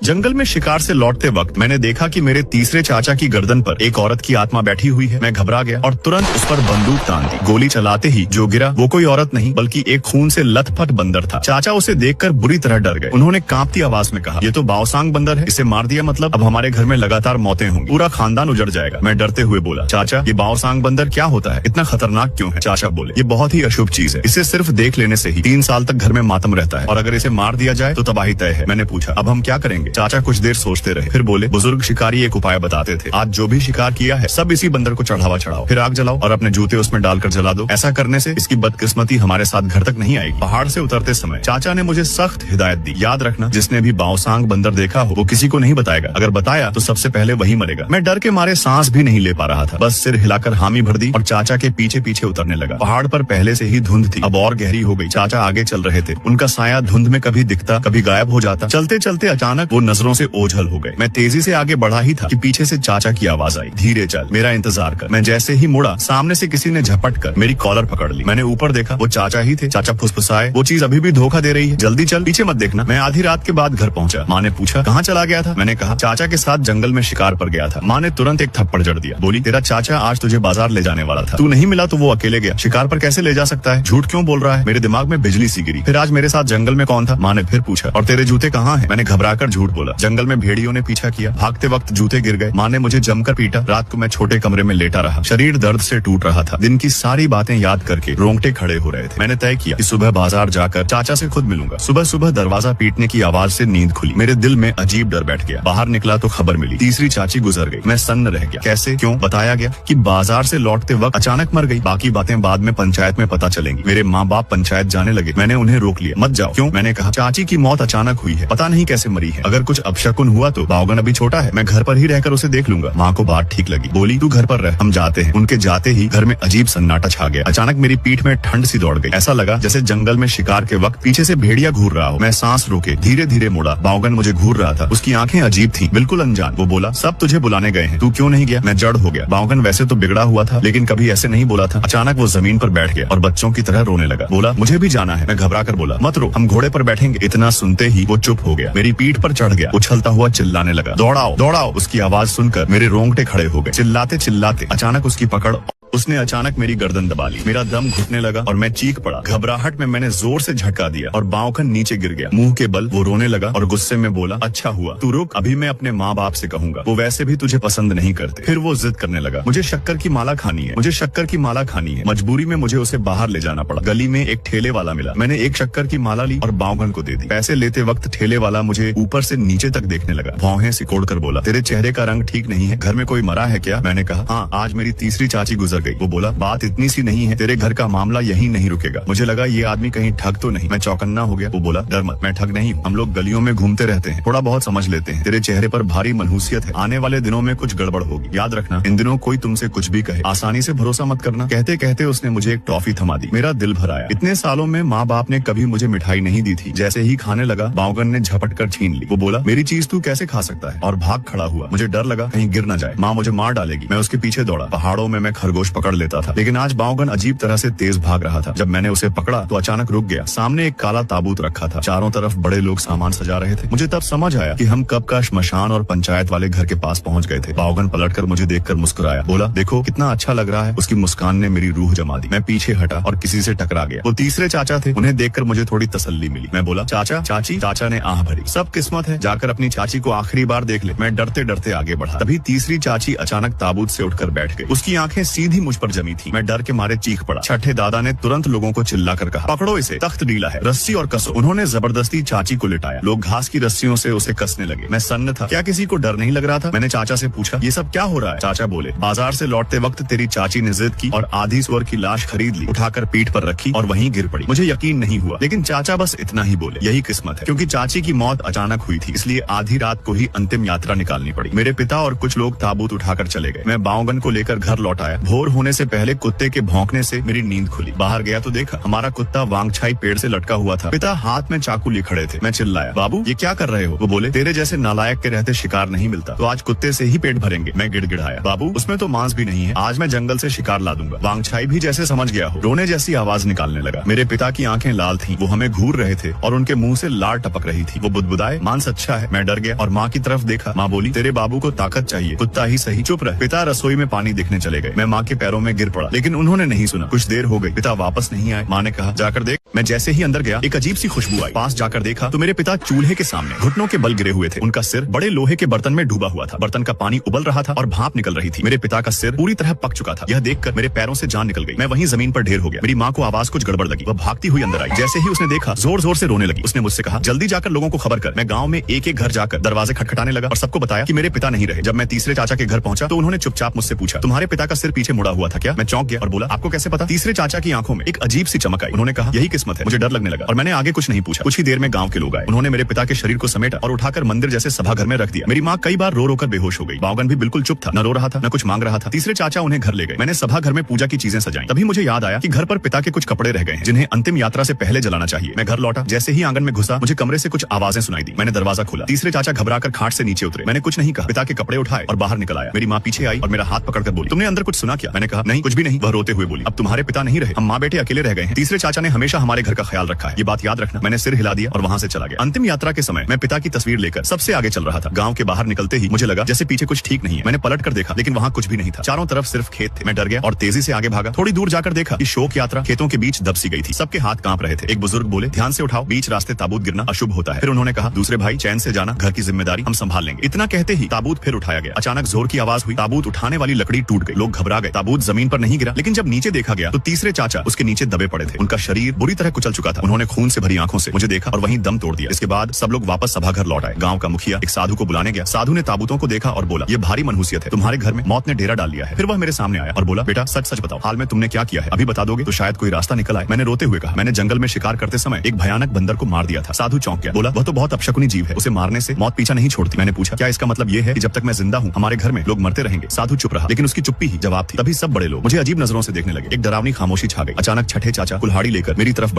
जंगल में शिकार से लौटते वक्त मैंने देखा कि मेरे तीसरे चाचा की गर्दन पर एक औरत की आत्मा बैठी हुई है। मैं घबरा गया और तुरंत उस पर बंदूक तान दी। गोली चलाते ही जो गिरा वो कोई औरत नहीं बल्कि एक खून से लथपथ बंदर था। चाचा उसे देखकर बुरी तरह डर गए। उन्होंने कांपती आवाज में कहा, ये तो बाओसांग बंदर है, इसे मार दिया मतलब अब हमारे घर में लगातार मौतें होंगी, पूरा खानदान उजड़ जाएगा। मैं डरते हुए बोला, चाचा ये बाओसांग बंदर क्या होता है, इतना खतरनाक क्यों है? चाचा बोले, ये बहुत ही अशुभ चीज है, इसे सिर्फ देख लेने से ही 3 साल तक घर में मातम रहता है और अगर इसे मार दिया जाए तो तबाही तय है। मैंने पूछा, अब हम क्या करेंगे? चाचा कुछ देर सोचते रहे, फिर बोले, बुजुर्ग शिकारी एक उपाय बताते थे, आज जो भी शिकार किया है सब इसी बंदर को चढ़ावा चढ़ाओ, फिर आग जलाओ और अपने जूते उसमें डालकर जला दो। ऐसा करने से इसकी बदकिस्मती हमारे साथ घर तक नहीं आएगी। पहाड़ से उतरते समय चाचा ने मुझे सख्त हिदायत दी, याद रखना जिसने भी बाओसांग बंदर देखा हो वो किसी को नहीं बताएगा, अगर बताया तो सबसे पहले वही मरेगा। मैं डर के मारे सांस भी नहीं ले पा रहा था, बस सिर हिलाकर हामी भर दी और चाचा के पीछे पीछे उतरने लगा। पहाड़ पर पहले से ही धुंध थी, अब और गहरी हो गई। चाचा आगे चल रहे थे, उनका साया धुंध में कभी दिखता कभी गायब हो जाता। चलते चलते अचानक वो नजरों से ओझल हो गए। मैं तेजी से आगे बढ़ा ही था कि पीछे से चाचा की आवाज आई, धीरे चल, मेरा इंतजार कर। मैं जैसे ही मुड़ा, सामने से किसी ने झपट कर मेरी कॉलर पकड़ ली। मैंने ऊपर देखा, वो चाचा ही थे। चाचा फुसफुसाए, वो चीज अभी भी धोखा दे रही है, जल्दी चल, पीछे मत देखना। मैं आधी रात के बाद घर पहुंचा। माँ ने पूछा, कहाँ चला गया था? मैंने कहा, चाचा के साथ जंगल में शिकार पर गया था। माँ ने तुरंत एक थप्पड़ जड़ दिया, बोली, तेरा चाचा आज तुझे बाजार ले जाने वाला था, तू नहीं मिला तो वो अकेले गया, शिकार पर कैसे ले जा सकता है? झूठ क्यों बोल रहा है? मेरे दिमाग में बिजली सी गिरी। फिर आज मेरे साथ जंगल में कौन था? माँ ने फिर पूछा, और तेरे जूते कहाँ हैं? मैंने घबराकर झूठ बोला, जंगल में भेड़ियों ने पीछा किया, भागते वक्त जूते गिर गए। माँ ने मुझे जमकर पीटा। रात को मैं छोटे कमरे में लेटा रहा, शरीर दर्द से टूट रहा था। दिन की सारी बातें याद करके रोंगटे खड़े हो रहे थे। मैंने तय किया कि सुबह बाजार जाकर चाचा से खुद मिलूंगा। सुबह सुबह दरवाजा पीटने की आवाज से नींद खुली। मेरे दिल में अजीब डर बैठ गया। बाहर निकला तो खबर मिली, तीसरी चाची गुजर गई। मैं सन्न रह गया। कैसे, क्यों? बताया गया कि बाजार से लौटते वक्त अचानक मर गई। बाकी बातें बाद में पंचायत में पता चलेंगी। मेरे माँ बाप पंचायत जाने लगे। मैंने उन्हें रोक लिया, मत जाओ। क्यों? मैंने कहा, चाची की मौत अचानक हुई है, पता नहीं कैसे मरी है, अगर कुछ अपशकुन हुआ तो बाओगन अभी छोटा है, मैं घर पर ही रहकर उसे देख लूंगा। माँ को बात ठीक लगी, बोली, तू घर पर रह, हम जाते हैं। उनके जाते ही घर में अजीब सन्नाटा छा गया। अचानक मेरी पीठ में ठंड सी दौड़ गई। ऐसा लगा जैसे जंगल में शिकार के वक्त पीछे से भेड़िया घूर रहा हो। मैं सांस रोके धीरे धीरे मुड़ा। बाओगन मुझे घूर रहा था, उसकी आंखें अजीब थी, बिल्कुल अनजान। वो बोला, सब तुझे बुलाने गए हैं, तू क्यों नहीं गया? मैं जड़ हो गया। बाओगन वैसे तो बिगड़ा हुआ था लेकिन कभी ऐसे नहीं बोला था। अचानक वो जमीन पर बैठ गया और बच्चों की तरह रोने लगा। बोला, मुझे भी जाना है। मैं घबरा कर बोला, मत रो, हम घोड़े पर बैठेंगे। इतना सुनते ही वो चुप हो गया, मेरी पीठ पर चढ़ गया, उछलता हुआ चिल्लाने लगा, दौड़ाओ दौड़ाओ। उसकी आवाज सुनकर मेरे रोंगटे खड़े हो गए। चिल्लाते चिल्लाते अचानक उसकी पकड़, उसने अचानक मेरी गर्दन दबा ली। मेरा दम घुटने लगा और मैं चीख पड़ा। घबराहट में मैंने जोर से झटका दिया और बाओगन नीचे गिर गया। मुंह के बल वो रोने लगा और गुस्से में बोला, अच्छा हुआ, तू रुक, अभी मैं अपने माँ बाप से कहूंगा, वो वैसे भी तुझे पसंद नहीं करते। फिर वो जिद करने लगा, मुझे शक्कर की माला खानी है, मुझे शक्कर की माला खानी है। मजबूरी में मुझे उसे बाहर ले जाना पड़ा। गली में एक ठेले वाला मिला। मैंने एक शक्कर की माला ली और बाओगन को दे दी। पैसे लेते वक्त ठेले वाला मुझे ऊपर से नीचे तक देखने लगा। भौहें सिकोड़ कर बोला, तेरे चेहरे का रंग ठीक नहीं है, घर में कोई मरा है क्या? मैंने कहा, हाँ, आज मेरी तीसरी चाची गुजर गई। वो बोला, बात इतनी सी नहीं है, तेरे घर का मामला यही नहीं रुकेगा। मुझे लगा ये आदमी कहीं ठग तो नहीं। मैं चौकन्ना हो गया। वो बोला, डर मत, मैं ठग नहीं हूँ, हम लोग गलियों में घूमते रहते हैं, थोड़ा बहुत समझ लेते हैं। तेरे चेहरे पर भारी मनहूसियत है, आने वाले दिनों में कुछ गड़बड़ होगी, याद रखना। इन दिनों कोई तुमसे कुछ भी कहे आसानी से भरोसा मत करना। कहते कहते उसने मुझे एक टॉफी थमा दी। मेरा दिल भर आया। इतने सालों में माँ बाप ने कभी मुझे मिठाई नहीं दी थी। जैसे ही खाने लगा, बाओगन ने झपट कर छीन ली। वो बोला, मेरी चीज तू कैसे खा सकता है? और भाग खड़ा हुआ। मुझे डर लगा कहीं गिर न जाए, माँ मुझे मार डालेगी। मैं उसके पीछे दौड़ा। पहाड़ों में मैं खरगोश पकड़ लेता था, लेकिन आज बाओगन अजीब तरह से तेज भाग रहा था। जब मैंने उसे पकड़ा तो अचानक रुक गया। सामने एक काला ताबूत रखा था, चारों तरफ बड़े लोग सामान सजा रहे थे। मुझे तब समझ आया कि हम कब का श्मशान और पंचायत वाले घर के पास पहुंच गए थे। बाओगन पलटकर मुझे देखकर मुस्कुराया, बोला, देखो कितना अच्छा लग रहा है। उसकी मुस्कान ने मेरी रूह जमा दी। मैं पीछे हटा और किसी से टकरा गया। वो तीसरे चाचा थे, उन्हें देखकर मुझे थोड़ी तसल्ली मिली। मैं बोला, चाचा, चाची। चाचा ने आह भरी, सब किस्मत है, जाकर अपनी चाची को आखिरी बार देख ले। मैं डरते डरते आगे बढ़ा। तभी तीसरी चाची अचानक ताबूत से उठकर बैठ गई। उसकी आंखें सीधी मुझ पर जमी थी। मैं डर के मारे चीख पड़ा। छठे दादा ने तुरंत लोगों को चिल्लाकर कहा, पकड़ो इसे, तख्त ढीला है, रस्सी और कसो। उन्होंने जबरदस्ती चाची को लिटाया। लोग घास की रस्सियों से उसे कसने लगे। मैं सन्न था। क्या किसी को डर नहीं लग रहा था? मैंने चाचा से पूछा, ये सब क्या हो रहा है? चाचा बोले, बाजार से लौटते वक्त तेरी चाची ने जिद की और आधी सुअर की लाश खरीद ली, उठाकर पीठ पर रखी और वहीं गिर पड़ी। मुझे यकीन नहीं हुआ, लेकिन चाचा बस इतना ही बोले, यही किस्मत है, क्योंकि चाची की मौत अचानक हुई थी, इसलिए आधी रात को ही अंतिम यात्रा निकालनी पड़ी। मेरे पिता और कुछ लोग ताबूत उठाकर चले गए। मैं बाओगन को लेकर घर लौट आया। भोर भोर होने से पहले कुत्ते के भौंकने से मेरी नींद खुली। बाहर गया तो देखा हमारा कुत्ता वांगछाई पेड़ से लटका हुआ था। पिता हाथ में चाकू लिए खड़े थे। मैं चिल्लाया, बाबू ये क्या कर रहे हो? वो बोले, तेरे जैसे नालायक के रहते शिकार नहीं मिलता, तो आज कुत्ते से ही पेट भरेंगे। मैं गिड़गिड़ाया, बाबू उसमें तो मांस भी नहीं है, आज मैं जंगल से शिकार ला दूंगा। वांगछाई भी जैसे समझ गया हो, रोने जैसी आवाज निकालने लगा। मेरे पिता की आंखें लाल थीं, वो हमें घूर रहे थे और उनके मुंह से लार टपक रही थी। वो बुदबुदाए, मांस अच्छा है। मैं डर गया और माँ की तरफ देखा। माँ बोली, तेरे बाबू को ताकत चाहिए, कुत्ता ही सही, चुप रह। पिता रसोई में पानी देखने चले गए। मैं माँ के पैरों में गिर पड़ा, लेकिन उन्होंने नहीं सुना। कुछ देर हो गई, पिता वापस नहीं आए। माँ ने कहा, जाकर देख। मैं जैसे ही अंदर गया, एक अजीब सी खुशबू आई। पास जाकर देखा तो मेरे पिता चूल्हे के सामने घुटनों के बल गिरे हुए थे। उनका सिर बड़े लोहे के बर्तन में डूबा हुआ था। बर्तन का पानी उबल रहा था और भाप निकल रही थी। मेरे पिता का सिर पूरी तरह पक चुका था। यह देखकर मेरे पैरों से जान निकल गई। मैं वहीं जमीन पर ढेर हो गया। मेरी माँ को आवाज कुछ गड़बड़ लगी। वह भागती हुई अंदर आई। जैसे ही उसने देखा, जोर जोर से रोने लगी। उसने मुझसे कहा, जल्दी जाकर लोगों को खबर कर। मैं गाँव में एक एक घर जाकर दरवाजे खटखटाने लगा और सबको बताया कि मेरे पिता नहीं रहे। जब मैं तीसरे चाचा के घर पहुंचा तो उन्होंने चुपचाप मुझसे पूछा, तुम्हारे पिता का सिर पीछे मुड़ा हुआ था क्या? मैं चौंक गया और बोला, आपको कैसे पता? तीसरे चाचा की आंखों में एक अजीब सी चमक आई। उन्होंने कहा, यही किस्मत है। मुझे डर लगने लगा और मैंने आगे कुछ नहीं पूछा। कुछ ही देर में गांव के लोग आए। उन्होंने मेरे पिता के शरीर को समेटा और उठाकर मंदिर जैसे सभा घर में रख दिया। मेरी माँ कई बार रो रोकर बेहोश हो गई। बावगन भी बिल्कुल चुप था, न रो रहा था न कुछ मांग रहा था। तीसरे चाचा उन्हें घर ले गए। मैंने सभा घर में पूजा की चीजें सजाई। तभी मुझे याद आया कि घर पर पिता के कुछ कपड़े रह गए हैं, जिन्हें अंतिम यात्रा से पहले जलाना चाहिए। मैं घर लौटा। जैसे ही आंगन में घुसा, मुझे कमरे से कुछ आवाजें सुनाई दी। मैंने दरवाजा खोला। तीसरे चाचा घबराकर खाट से नीचे उतरे। मैंने कुछ नहीं कहा। पिता के कपड़े उठाए और बाहर निकल आया। मेरी माँ पीछे आई और मेरा हाथ पकड़कर बोली, तुमने अंदर कुछ सुना क्या? मैंने कहा, नहीं, कुछ भी नहीं। वह रोते हुए बोली, अब तुम्हारे पिता नहीं रहे, हम माँ बेटे अकेले रह गए हैं। तीसरे चाचा ने हमेशा हमारे घर का ख्याल रखा है, ये बात याद रखना। मैंने सिर हिला दिया और वहां से चला गया। अंतिम यात्रा के समय मैं पिता की तस्वीर लेकर सबसे आगे चल रहा था। गांव के बाहर निकलते ही मुझे लगा जैसे पीछे कुछ ठीक नहीं है। मैंने पलट कर देखा, लेकिन वहां कुछ भी नहीं था। चारों तरफ सिर्फ खेत थे। मैं डर गया और तेजी से आगे भागा। थोड़ी दूर जाकर देखा कि शोक यात्रा खेतों के बीच दबसी गई थी। सबके हाथ कांप रहे थे। एक बुजुर्ग बोले, ध्यान से उठाओ, बीच रास्ते ताबूत गिरना अशुभ होता है। फिर उन्होंने कहा, दूसरे भाई चैन से जाना, घर की जिम्मेदारी हम संभाल लेंगे। इतना कहते ही ताबूत फिर उठाया गया। अचानक जोर की आवाज हुई। ताबूत उठाने वाली लकड़ी टूट गई। लोग घबरा गए। ताबूत जमीन पर नहीं गिरा, लेकिन जब नीचे देखा गया तो तीसरे चाचा उसके नीचे दबे पड़े थे। उनका शरीर बुरी तरह कुचल चुका था। उन्होंने खून से भरी आंखों से मुझे देखा और वहीं दम तोड़ दिया। इसके बाद सब लोग वापस सभा घर लौट आए। गांव का मुखिया एक साधु को बुलाने गया। साधु ने ताबूतों को देखा और बोला, ये भारी मनहूसियत है, तुम्हारे घर में मौत ने डेरा डाल लिया है। फिर वह मेरे सामने आया और बोला, बेटा सच सच बताओ, हाल में तुमने क्या किया है? अभी बता दोगे तो शायद कोई रास्ता निकल आए। मैंने रोते हुए कहा, मैंने जंगल में शिकार करते समय एक भयानक बंदर को मार दिया था। साधु चौंक गया। बोला, वह तो बहुत अपशकुनी जीव है, उसे मारने से मौत पीछा नहीं छोड़ती। मैंने पूछा, क्या इसका मतलब ये है कि जब तक मैं जिंदा हूँ हमारे घर में लोग मरते रहेंगे? साधु चुप रहा, लेकिन उसकी चुप्पी ही जवाब थी। तभी सब बड़े लोग मुझे अजीब नजरों से देखने लगे। एक डरावनी खामोशी छा गई। अचानक छठे चाचा कुल्हाड़ी लेकर मेरी तरफ